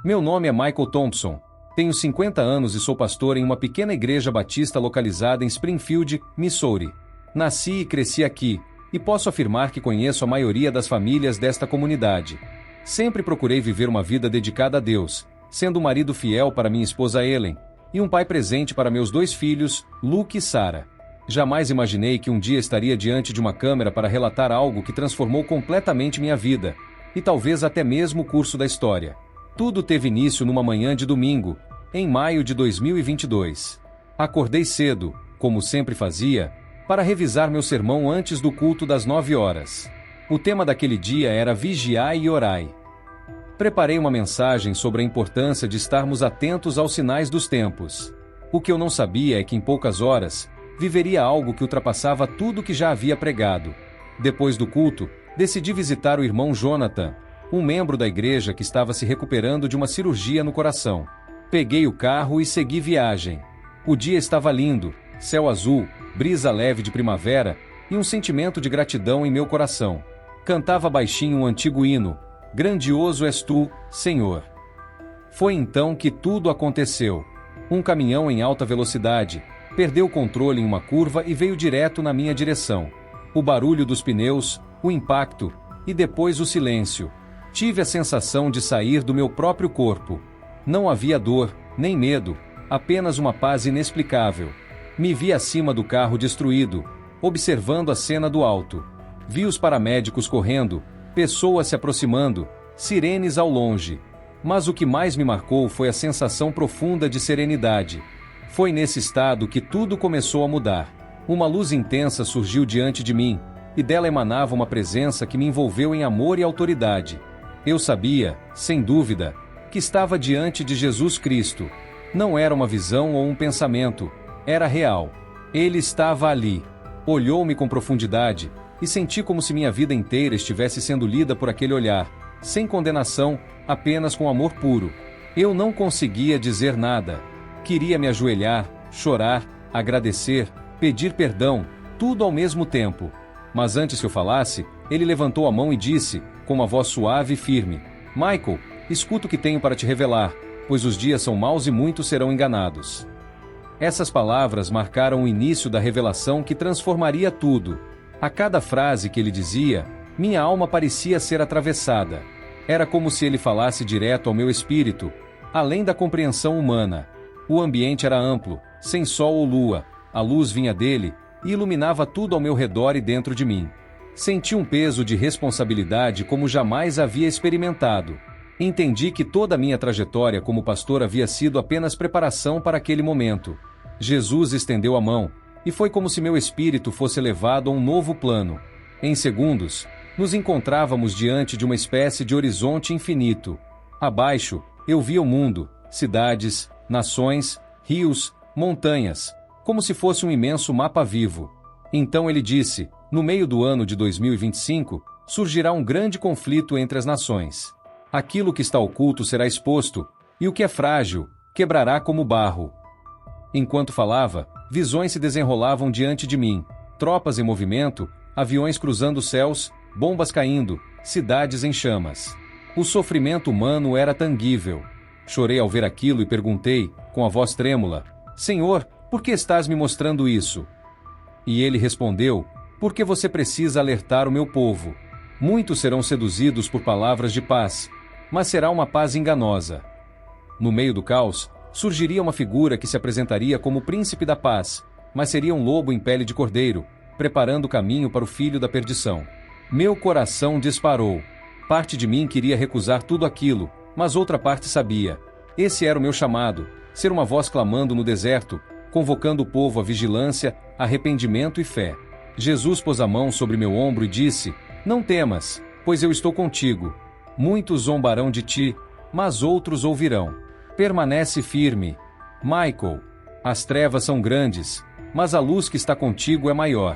Meu nome é Michael Thompson. Tenho 50 anos e sou pastor em uma pequena igreja batista localizada em Springfield, Missouri. Nasci e cresci aqui, e posso afirmar que conheço a maioria das famílias desta comunidade. Sempre procurei viver uma vida dedicada a Deus, sendo um marido fiel para minha esposa Ellen, e um pai presente para meus 2 filhos, Luke e Sarah. Jamais imaginei que um dia estaria diante de uma câmera para relatar algo que transformou completamente minha vida, e talvez até mesmo o curso da história. Tudo teve início numa manhã de domingo, em maio de 2022. Acordei cedo, como sempre fazia, para revisar meu sermão antes do culto das 9 horas. O tema daquele dia era Vigiai e Orai. Preparei uma mensagem sobre a importância de estarmos atentos aos sinais dos tempos. O que eu não sabia é que em poucas horas, viveria algo que ultrapassava tudo que já havia pregado. Depois do culto, decidi visitar o irmão Jonathan, um membro da igreja que estava se recuperando de uma cirurgia no coração. Peguei o carro e segui viagem. O dia estava lindo, céu azul, brisa leve de primavera e um sentimento de gratidão em meu coração. Cantava baixinho um antigo hino: Grandioso és tu, Senhor. Foi então que tudo aconteceu. Um caminhão em alta velocidade perdeu o controle em uma curva e veio direto na minha direção. O barulho dos pneus, o impacto e depois o silêncio. Tive a sensação de sair do meu próprio corpo. Não havia dor, nem medo, apenas uma paz inexplicável. Me vi acima do carro destruído, observando a cena do alto. Vi os paramédicos correndo, pessoas se aproximando, sirenes ao longe. Mas o que mais me marcou foi a sensação profunda de serenidade. Foi nesse estado que tudo começou a mudar. Uma luz intensa surgiu diante de mim, e dela emanava uma presença que me envolveu em amor e autoridade. Eu sabia, sem dúvida, que estava diante de Jesus Cristo. Não era uma visão ou um pensamento, era real. Ele estava ali. Olhou-me com profundidade, e senti como se minha vida inteira estivesse sendo lida por aquele olhar, sem condenação, apenas com amor puro. Eu não conseguia dizer nada. Queria me ajoelhar, chorar, agradecer, pedir perdão, tudo ao mesmo tempo. Mas antes que eu falasse, ele levantou a mão e disse, com uma voz suave e firme: Michael, escuta o que tenho para te revelar, pois os dias são maus e muitos serão enganados. Essas palavras marcaram o início da revelação que transformaria tudo. A cada frase que ele dizia, minha alma parecia ser atravessada. Era como se ele falasse direto ao meu espírito, além da compreensão humana. O ambiente era amplo, sem sol ou lua, a luz vinha dele, e iluminava tudo ao meu redor e dentro de mim. Senti um peso de responsabilidade como jamais havia experimentado. Entendi que toda a minha trajetória como pastor havia sido apenas preparação para aquele momento. Jesus estendeu a mão, e foi como se meu espírito fosse levado a um novo plano. Em segundos, nos encontrávamos diante de uma espécie de horizonte infinito. Abaixo, eu via o mundo, cidades, nações, rios, montanhas, como se fosse um imenso mapa vivo. Então ele disse: no meio do ano de 2025, surgirá um grande conflito entre as nações. Aquilo que está oculto será exposto, e o que é frágil, quebrará como barro. Enquanto falava, visões se desenrolavam diante de mim, tropas em movimento, aviões cruzando os céus, bombas caindo, cidades em chamas. O sofrimento humano era tangível. Chorei ao ver aquilo e perguntei, com a voz trêmula: Senhor, por que estás me mostrando isso? E ele respondeu: porque você precisa alertar o meu povo. Muitos serão seduzidos por palavras de paz, mas será uma paz enganosa. No meio do caos, surgiria uma figura que se apresentaria como o príncipe da paz, mas seria um lobo em pele de cordeiro, preparando o caminho para o filho da perdição. Meu coração disparou. Parte de mim queria recusar tudo aquilo, mas outra parte sabia. Esse era o meu chamado, ser uma voz clamando no deserto, convocando o povo à vigilância, arrependimento e fé. Jesus pôs a mão sobre meu ombro e disse: não temas, pois eu estou contigo. Muitos zombarão de ti, mas outros ouvirão. Permanece firme. Michael, as trevas são grandes, mas a luz que está contigo é maior.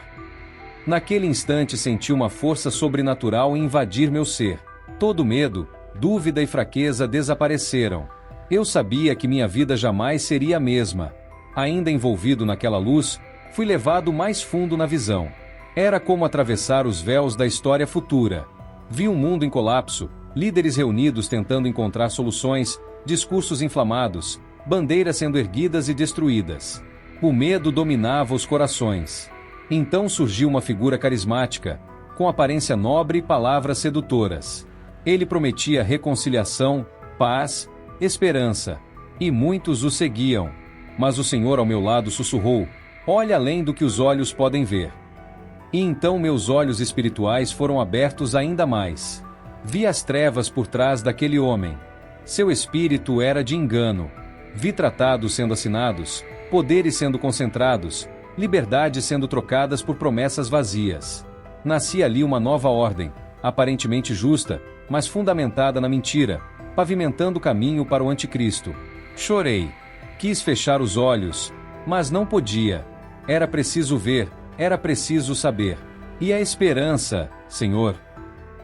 Naquele instante senti uma força sobrenatural invadir meu ser. Todo medo, dúvida e fraqueza desapareceram. Eu sabia que minha vida jamais seria a mesma. Ainda envolvido naquela luz, fui levado mais fundo na visão. Era como atravessar os véus da história futura. Vi um mundo em colapso, líderes reunidos tentando encontrar soluções, discursos inflamados, bandeiras sendo erguidas e destruídas. O medo dominava os corações. Então surgiu uma figura carismática, com aparência nobre e palavras sedutoras. Ele prometia reconciliação, paz, esperança. E muitos o seguiam. Mas o Senhor ao meu lado sussurrou: olha além do que os olhos podem ver. E então meus olhos espirituais foram abertos ainda mais. Vi as trevas por trás daquele homem. Seu espírito era de engano. Vi tratados sendo assinados, poderes sendo concentrados, liberdades sendo trocadas por promessas vazias. Nascia ali uma nova ordem, aparentemente justa, mas fundamentada na mentira, pavimentando o caminho para o anticristo. Chorei. Quis fechar os olhos, mas não podia. Era preciso ver, era preciso saber. E a esperança, Senhor?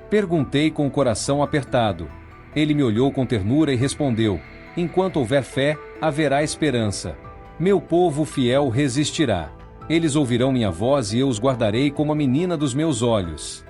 Perguntei com o coração apertado. Ele me olhou com ternura e respondeu: enquanto houver fé, haverá esperança. Meu povo fiel resistirá. Eles ouvirão minha voz e eu os guardarei como a menina dos meus olhos.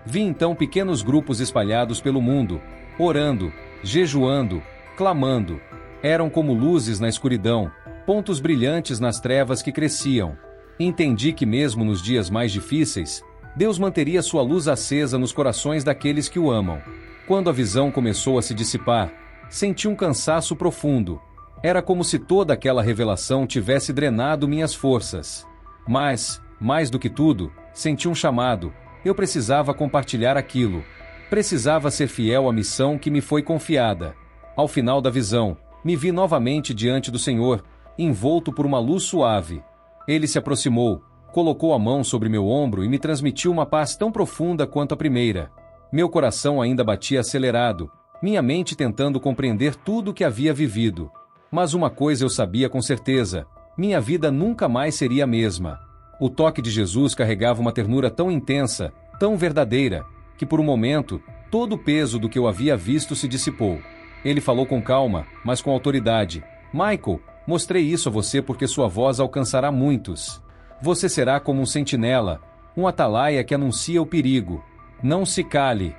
Vi então pequenos grupos espalhados pelo mundo, orando, jejuando, clamando. Eram como luzes na escuridão, pontos brilhantes nas trevas que cresciam. Entendi que mesmo nos dias mais difíceis, Deus manteria sua luz acesa nos corações daqueles que o amam. Quando a visão começou a se dissipar, senti um cansaço profundo. Era como se toda aquela revelação tivesse drenado minhas forças. Mas, mais do que tudo, senti um chamado. Eu precisava compartilhar aquilo. Precisava ser fiel à missão que me foi confiada. Ao final da visão, me vi novamente diante do Senhor, envolto por uma luz suave. Ele se aproximou, colocou a mão sobre meu ombro e me transmitiu uma paz tão profunda quanto a primeira. Meu coração ainda batia acelerado, minha mente tentando compreender tudo o que havia vivido. Mas uma coisa eu sabia com certeza: minha vida nunca mais seria a mesma. O toque de Jesus carregava uma ternura tão intensa, tão verdadeira, que por um momento, todo o peso do que eu havia visto se dissipou. Ele falou com calma, mas com autoridade: Michael, mostrei isso a você porque sua voz alcançará muitos. Você será como um sentinela, um atalaia que anuncia o perigo. Não se cale.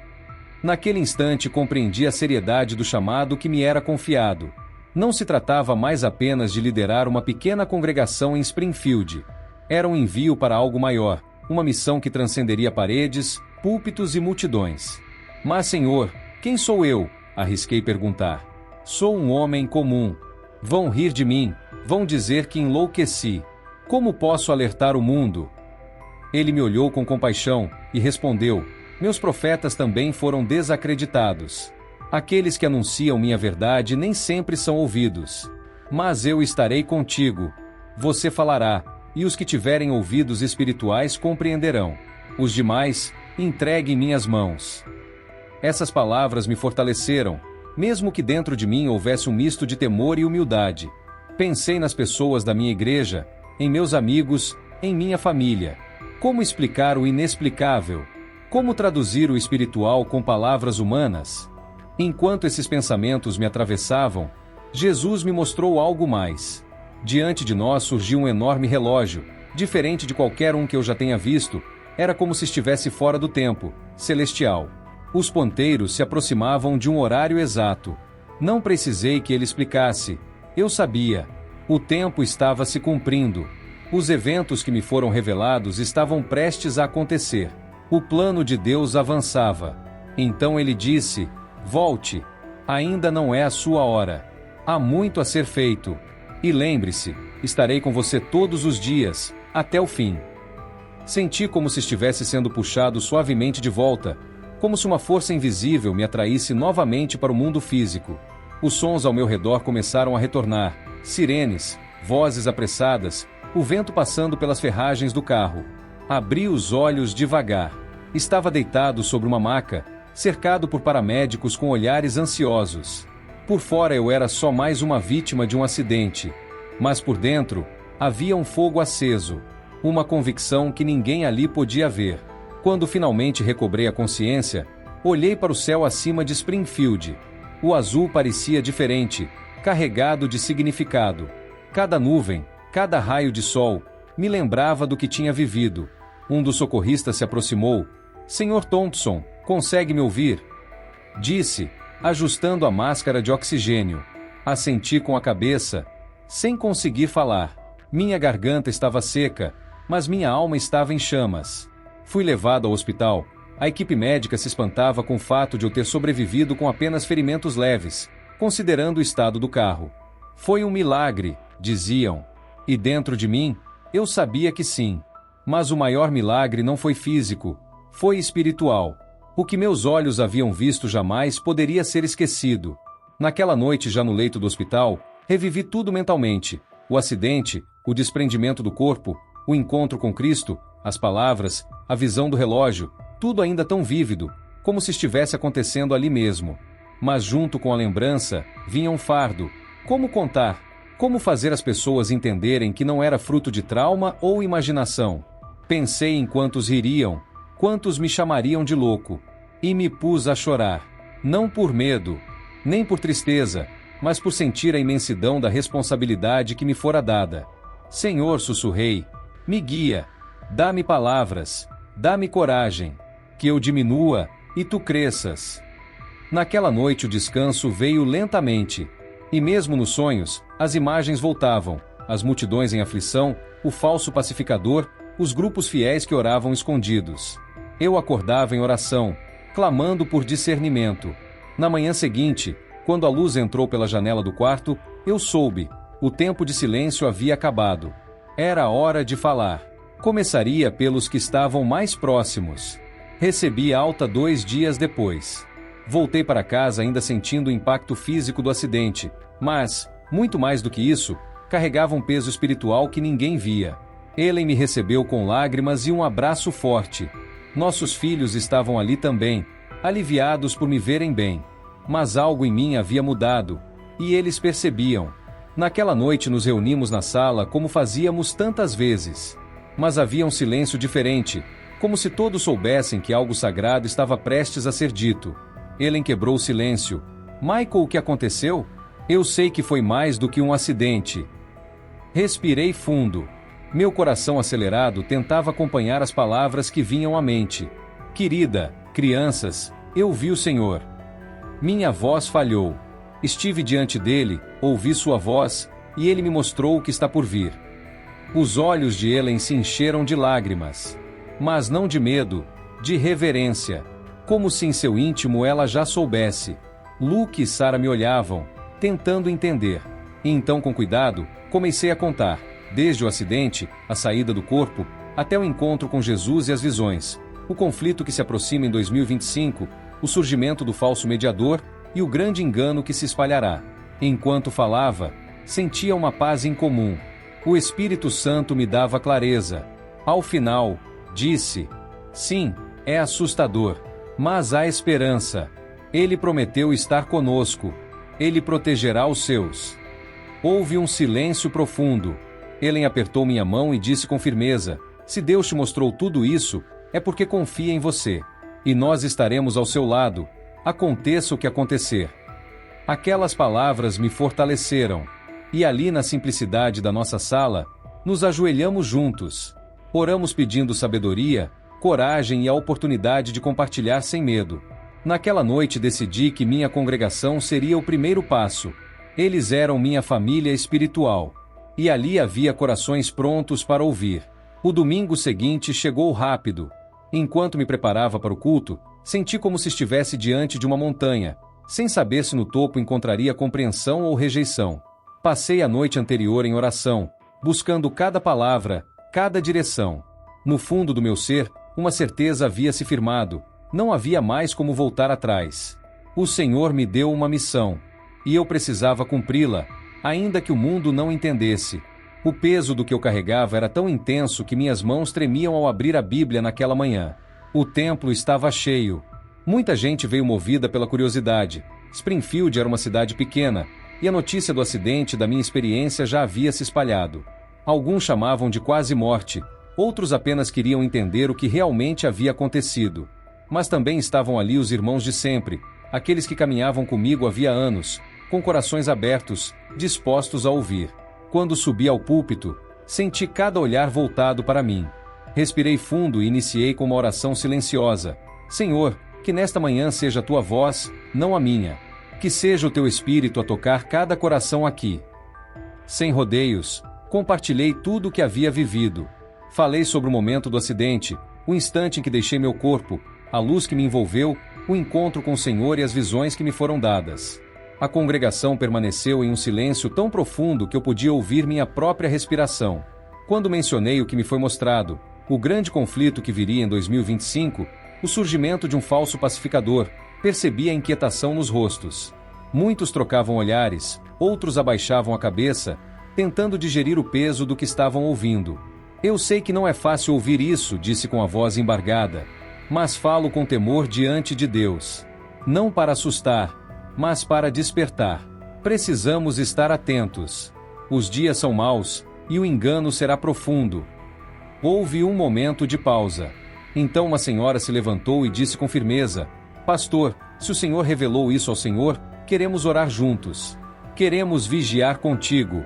Naquele instante compreendi a seriedade do chamado que me era confiado. Não se tratava mais apenas de liderar uma pequena congregação em Springfield. Era um envio para algo maior, uma missão que transcenderia paredes, púlpitos e multidões. Mas, Senhor, quem sou eu? Arrisquei perguntar. Sou um homem comum. Vão rir de mim, vão dizer que enlouqueci. Como posso alertar o mundo? Ele me olhou com compaixão e respondeu: meus profetas também foram desacreditados. Aqueles que anunciam minha verdade nem sempre são ouvidos. Mas eu estarei contigo. Você falará, e os que tiverem ouvidos espirituais compreenderão. Os demais, entregue em minhas mãos. Essas palavras me fortaleceram, mesmo que dentro de mim houvesse um misto de temor e humildade. Pensei nas pessoas da minha igreja, em meus amigos, em minha família. Como explicar o inexplicável? Como traduzir o espiritual com palavras humanas? Enquanto esses pensamentos me atravessavam, Jesus me mostrou algo mais. Diante de nós surgiu um enorme relógio, diferente de qualquer um que eu já tenha visto. Era como se estivesse fora do tempo, celestial. Os ponteiros se aproximavam de um horário exato. Não precisei que ele explicasse. Eu sabia. O tempo estava se cumprindo. Os eventos que me foram revelados estavam prestes a acontecer. O plano de Deus avançava. Então ele disse: volte. Ainda não é a sua hora. Há muito a ser feito. E lembre-se, estarei com você todos os dias, até o fim. Senti como se estivesse sendo puxado suavemente de volta, como se uma força invisível me atraísse novamente para o mundo físico. Os sons ao meu redor começaram a retornar: sirenes, vozes apressadas, o vento passando pelas ferragens do carro. Abri os olhos devagar. Estava deitado sobre uma maca, cercado por paramédicos com olhares ansiosos. Por fora eu era só mais uma vítima de um acidente. Mas por dentro, havia um fogo aceso. Uma convicção que ninguém ali podia ver. Quando finalmente recobrei a consciência, olhei para o céu acima de Springfield. O azul parecia diferente, carregado de significado. Cada nuvem, cada raio de sol, me lembrava do que tinha vivido. Um dos socorristas se aproximou. Sr. Thompson, consegue me ouvir? Disse. ajustando a máscara de oxigênio. Assenti com a cabeça, sem conseguir falar. Minha garganta estava seca, mas minha alma estava em chamas. Fui levado ao hospital. A equipe médica se espantava com o fato de eu ter sobrevivido com apenas ferimentos leves, considerando o estado do carro. Foi um milagre, diziam. E dentro de mim, eu sabia que sim. Mas o maior milagre não foi físico, foi espiritual. O que meus olhos haviam visto jamais poderia ser esquecido. Naquela noite, já no leito do hospital, revivi tudo mentalmente. O acidente, o desprendimento do corpo, o encontro com Cristo, as palavras, a visão do relógio, tudo ainda tão vívido, como se estivesse acontecendo ali mesmo. Mas junto com a lembrança, vinha um fardo. Como contar? Como fazer as pessoas entenderem que não era fruto de trauma ou imaginação? Pensei em quantos ririam, quantos me chamariam de louco. E me pus a chorar. Não por medo, nem por tristeza, mas por sentir a imensidão da responsabilidade que me fora dada. Senhor, sussurrei, me guia, dá-me palavras, dá-me coragem, que eu diminua e tu cresças. Naquela noite o descanso veio lentamente, e mesmo nos sonhos, as imagens voltavam, as multidões em aflição, o falso pacificador, os grupos fiéis que oravam escondidos. Eu acordava em oração, clamando por discernimento. Na manhã seguinte, quando a luz entrou pela janela do quarto, eu soube, o tempo de silêncio havia acabado. Era hora de falar. Começaria pelos que estavam mais próximos. Recebi alta 2 dias depois. Voltei para casa ainda sentindo o impacto físico do acidente, mas, muito mais do que isso, carregava um peso espiritual que ninguém via. Ellen me recebeu com lágrimas e um abraço forte. Nossos filhos estavam ali também, aliviados por me verem bem. Mas algo em mim havia mudado, e eles percebiam. Naquela noite nos reunimos na sala como fazíamos tantas vezes. Mas havia um silêncio diferente, como se todos soubessem que algo sagrado estava prestes a ser dito. Ellen quebrou o silêncio. Michael, o que aconteceu? Eu sei que foi mais do que um acidente. Respirei fundo. Meu coração acelerado tentava acompanhar as palavras que vinham à mente. Querida, crianças, eu vi o Senhor. Minha voz falhou. Estive diante dele, ouvi sua voz, e ele me mostrou o que está por vir. Os olhos de Ellen se encheram de lágrimas. Mas não de medo, de reverência. Como se em seu íntimo ela já soubesse. Luke e Sarah me olhavam, tentando entender. E então, com cuidado, comecei a contar, desde o acidente, a saída do corpo, até o encontro com Jesus e as visões, o conflito que se aproxima em 2025, o surgimento do falso mediador e o grande engano que se espalhará. Enquanto falava, sentia uma paz incomum. O Espírito Santo me dava clareza. Ao final, disse: sim, é assustador, mas há esperança. Ele prometeu estar conosco. Ele protegerá os seus. Houve um silêncio profundo. Ellen apertou minha mão e disse com firmeza: se Deus te mostrou tudo isso, é porque confia em você. E nós estaremos ao seu lado, aconteça o que acontecer. Aquelas palavras me fortaleceram. E ali na simplicidade da nossa sala, nos ajoelhamos juntos. Oramos pedindo sabedoria, coragem e a oportunidade de compartilhar sem medo. Naquela noite decidi que minha congregação seria o primeiro passo. Eles eram minha família espiritual. E ali havia corações prontos para ouvir. O domingo seguinte chegou rápido. Enquanto me preparava para o culto, senti como se estivesse diante de uma montanha, sem saber se no topo encontraria compreensão ou rejeição. Passei a noite anterior em oração, buscando cada palavra, cada direção. No fundo do meu ser, uma certeza havia se firmado. Não havia mais como voltar atrás. O Senhor me deu uma missão, e eu precisava cumpri-la, ainda que o mundo não entendesse. O peso do que eu carregava era tão intenso que minhas mãos tremiam ao abrir a Bíblia naquela manhã. O templo estava cheio. Muita gente veio movida pela curiosidade. Springfield era uma cidade pequena, e a notícia do acidente da minha experiência já havia se espalhado. Alguns chamavam de quase morte, outros apenas queriam entender o que realmente havia acontecido. Mas também estavam ali os irmãos de sempre, aqueles que caminhavam comigo havia anos, com corações abertos, dispostos a ouvir. Quando subi ao púlpito, senti cada olhar voltado para mim. Respirei fundo e iniciei com uma oração silenciosa. Senhor, que nesta manhã seja a tua voz, não a minha. Que seja o teu espírito a tocar cada coração aqui. Sem rodeios, compartilhei tudo o que havia vivido. Falei sobre o momento do acidente, o instante em que deixei meu corpo, a luz que me envolveu, o encontro com o Senhor e as visões que me foram dadas. A congregação permaneceu em um silêncio tão profundo que eu podia ouvir minha própria respiração. Quando mencionei o que me foi mostrado, o grande conflito que viria em 2025, o surgimento de um falso pacificador, percebi a inquietação nos rostos. Muitos trocavam olhares, outros abaixavam a cabeça, tentando digerir o peso do que estavam ouvindo. Eu sei que não é fácil ouvir isso, disse com a voz embargada, mas falo com temor diante de Deus. Não para assustar, mas para despertar. Precisamos estar atentos. Os dias são maus, e o engano será profundo. Houve um momento de pausa. Então uma senhora se levantou e disse com firmeza: Pastor, se o Senhor revelou isso ao Senhor, queremos orar juntos. Queremos vigiar contigo.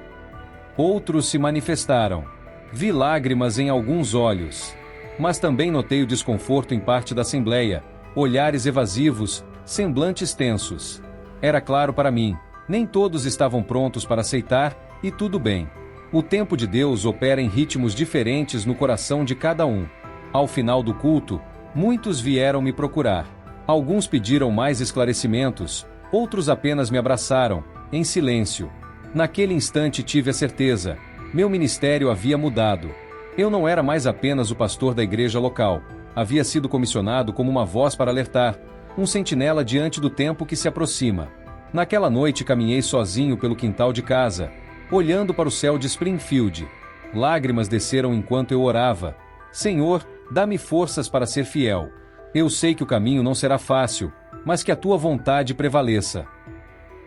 Outros se manifestaram. Vi lágrimas em alguns olhos. Mas também notei o desconforto em parte da assembleia, olhares evasivos, semblantes tensos. Era claro para mim, nem todos estavam prontos para aceitar, e tudo bem. O tempo de Deus opera em ritmos diferentes no coração de cada um. Ao final do culto, muitos vieram me procurar. Alguns pediram mais esclarecimentos, outros apenas me abraçaram, em silêncio. Naquele instante tive a certeza, meu ministério havia mudado. Eu não era mais apenas o pastor da igreja local, havia sido comissionado como uma voz para alertar, um sentinela diante do tempo que se aproxima. Naquela noite caminhei sozinho pelo quintal de casa, olhando para o céu de Springfield. Lágrimas desceram enquanto eu orava. Senhor, dá-me forças para ser fiel. Eu sei que o caminho não será fácil, mas que a tua vontade prevaleça.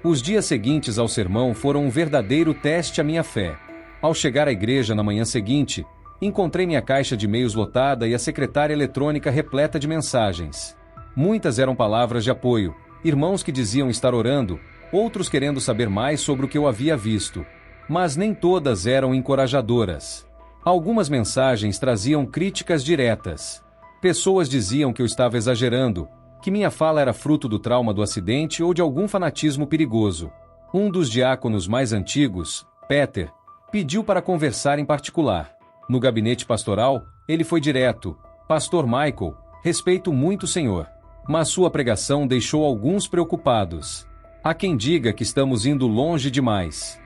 Os dias seguintes ao sermão foram um verdadeiro teste à minha fé. Ao chegar à igreja na manhã seguinte, encontrei minha caixa de e-mails lotada e a secretária eletrônica repleta de mensagens. Muitas eram palavras de apoio, irmãos que diziam estar orando, outros querendo saber mais sobre o que eu havia visto. Mas nem todas eram encorajadoras. Algumas mensagens traziam críticas diretas. Pessoas diziam que eu estava exagerando, que minha fala era fruto do trauma do acidente ou de algum fanatismo perigoso. Um dos diáconos mais antigos, Peter, pediu para conversar em particular. No gabinete pastoral, ele foi direto: Pastor Michael, respeito muito o Senhor, mas sua pregação deixou alguns preocupados. Há quem diga que estamos indo longe demais.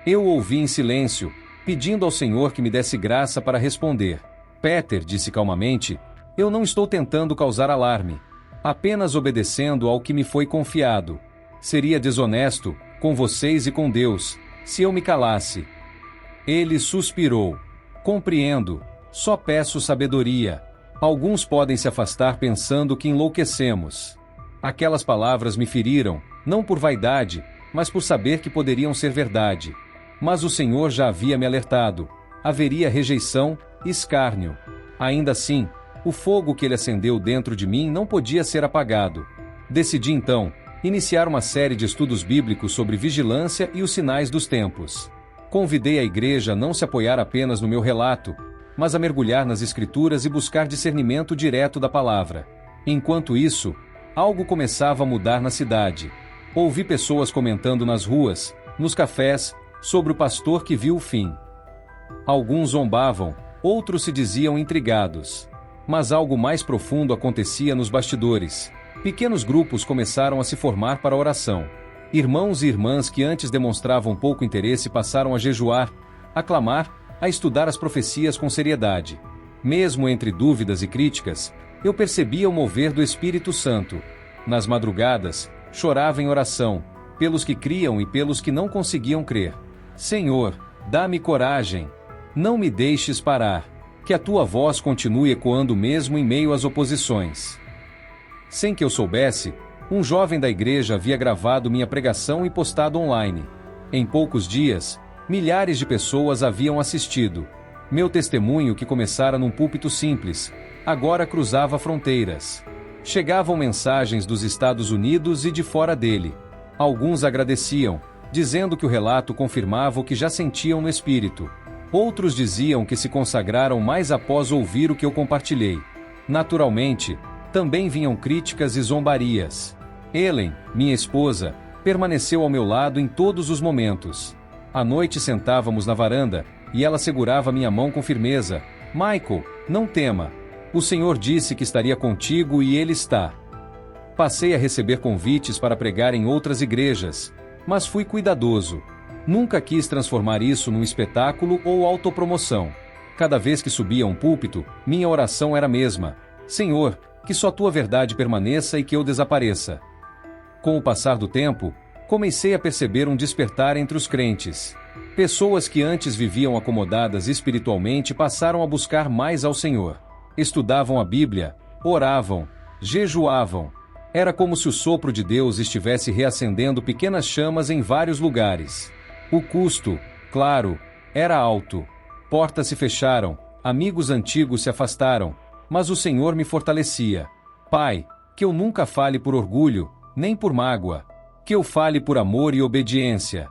Eu ouvi em silêncio, pedindo ao Senhor que me desse graça para responder. Peter disse calmamente: eu não estou tentando causar alarme, apenas obedecendo ao que me foi confiado. Seria desonesto, com vocês e com Deus, se eu me calasse. Ele suspirou. Compreendo, só peço sabedoria. Alguns podem se afastar pensando que enlouquecemos. Aquelas palavras me feriram, não por vaidade, mas por saber que poderiam ser verdade. Mas o Senhor já havia me alertado. Haveria rejeição, escárnio. Ainda assim, o fogo que ele acendeu dentro de mim não podia ser apagado. Decidi então iniciar uma série de estudos bíblicos sobre vigilância e os sinais dos tempos. Convidei a igreja a não se apoiar apenas no meu relato, mas a mergulhar nas Escrituras e buscar discernimento direto da palavra. Enquanto isso, algo começava a mudar na cidade. Ouvi pessoas comentando nas ruas, nos cafés, sobre o pastor que viu o fim. Alguns zombavam, outros se diziam intrigados. Mas algo mais profundo acontecia nos bastidores. Pequenos grupos começaram a se formar para a oração. Irmãos e irmãs que antes demonstravam pouco interesse passaram a jejuar, a clamar, a estudar as profecias com seriedade. Mesmo entre dúvidas e críticas, eu percebia o mover do Espírito Santo. Nas madrugadas, chorava em oração, pelos que criam e pelos que não conseguiam crer. Senhor, dá-me coragem. Não me deixes parar. Que a tua voz continue ecoando mesmo em meio às oposições. Sem que eu soubesse, um jovem da igreja havia gravado minha pregação e postado online. Em poucos dias, milhares de pessoas haviam assistido. Meu testemunho, que começara num púlpito simples, agora cruzava fronteiras. Chegavam mensagens dos Estados Unidos e de fora dele. Alguns agradeciam, dizendo que o relato confirmava o que já sentiam no espírito. Outros diziam que se consagraram mais após ouvir o que eu compartilhei. Naturalmente, também vinham críticas e zombarias. Ellen, minha esposa, Permaneceu ao meu lado em todos os momentos. À noite sentávamos na varanda, e ela segurava minha mão com firmeza. Michael, não tema. O Senhor disse que estaria contigo e Ele está. Passei a receber convites para pregar em outras igrejas, mas fui cuidadoso. Nunca quis transformar isso num espetáculo ou autopromoção. Cada vez que subia a um púlpito, minha oração era a mesma: Senhor, que só Tua verdade permaneça e que eu desapareça. Com o passar do tempo, comecei a perceber um despertar entre os crentes. Pessoas que antes viviam acomodadas espiritualmente passaram a buscar mais ao Senhor. Estudavam a Bíblia, oravam, jejuavam. Era como se o sopro de Deus estivesse reacendendo pequenas chamas em vários lugares. O custo, claro, era alto. Portas se fecharam, amigos antigos se afastaram, mas o Senhor me fortalecia. Pai, que eu nunca fale por orgulho, nem por mágoa. Que eu fale por amor e obediência.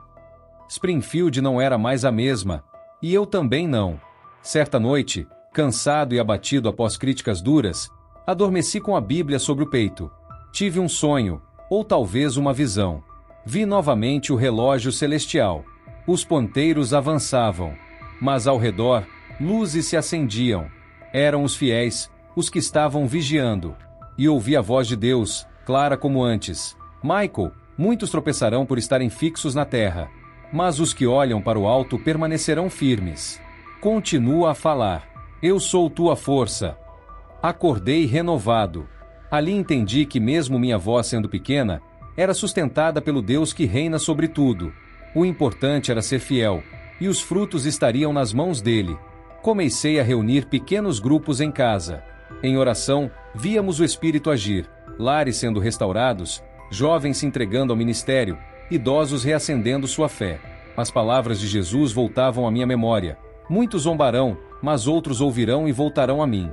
Springfield não era mais a mesma, e eu também não. Certa noite, cansado e abatido após críticas duras, adormeci com a Bíblia sobre o peito. Tive um sonho, ou talvez uma visão. Vi novamente o relógio celestial. Os ponteiros avançavam, mas ao redor, luzes se acendiam. Eram os fiéis, os que estavam vigiando. E ouvi a voz de Deus, clara como antes: Michael, muitos tropeçarão por estarem fixos na terra, mas os que olham para o alto permanecerão firmes. Continua a falar: eu sou tua força. Acordei renovado. Ali entendi que mesmo minha voz sendo pequena, era sustentada pelo Deus que reina sobre tudo. O importante era ser fiel, e os frutos estariam nas mãos dele. Comecei a reunir pequenos grupos em casa. Em oração, víamos o Espírito agir, lares sendo restaurados, jovens se entregando ao ministério, idosos reacendendo sua fé. As palavras de Jesus voltavam à minha memória. Muitos zombarão, mas outros ouvirão e voltarão a mim.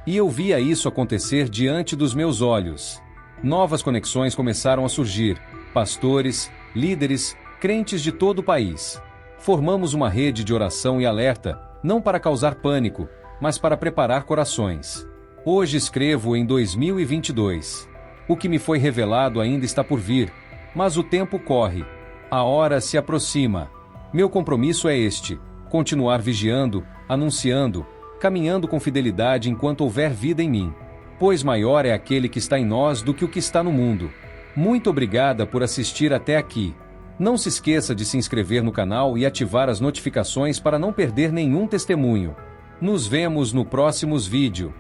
E eu via isso acontecer diante dos meus olhos. Novas conexões começaram a surgir, pastores, líderes, crentes de todo o país. Formamos uma rede de oração e alerta, não para causar pânico, mas para preparar corações. Hoje escrevo em 2022. O que me foi revelado ainda está por vir, mas o tempo corre. A hora se aproxima. Meu compromisso é este: continuar vigiando, anunciando, caminhando com fidelidade enquanto houver vida em mim. Pois maior é aquele que está em nós do que o que está no mundo. Muito obrigada por assistir até aqui. Não se esqueça de se inscrever no canal e ativar as notificações para não perder nenhum testemunho. Nos vemos no próximo vídeo.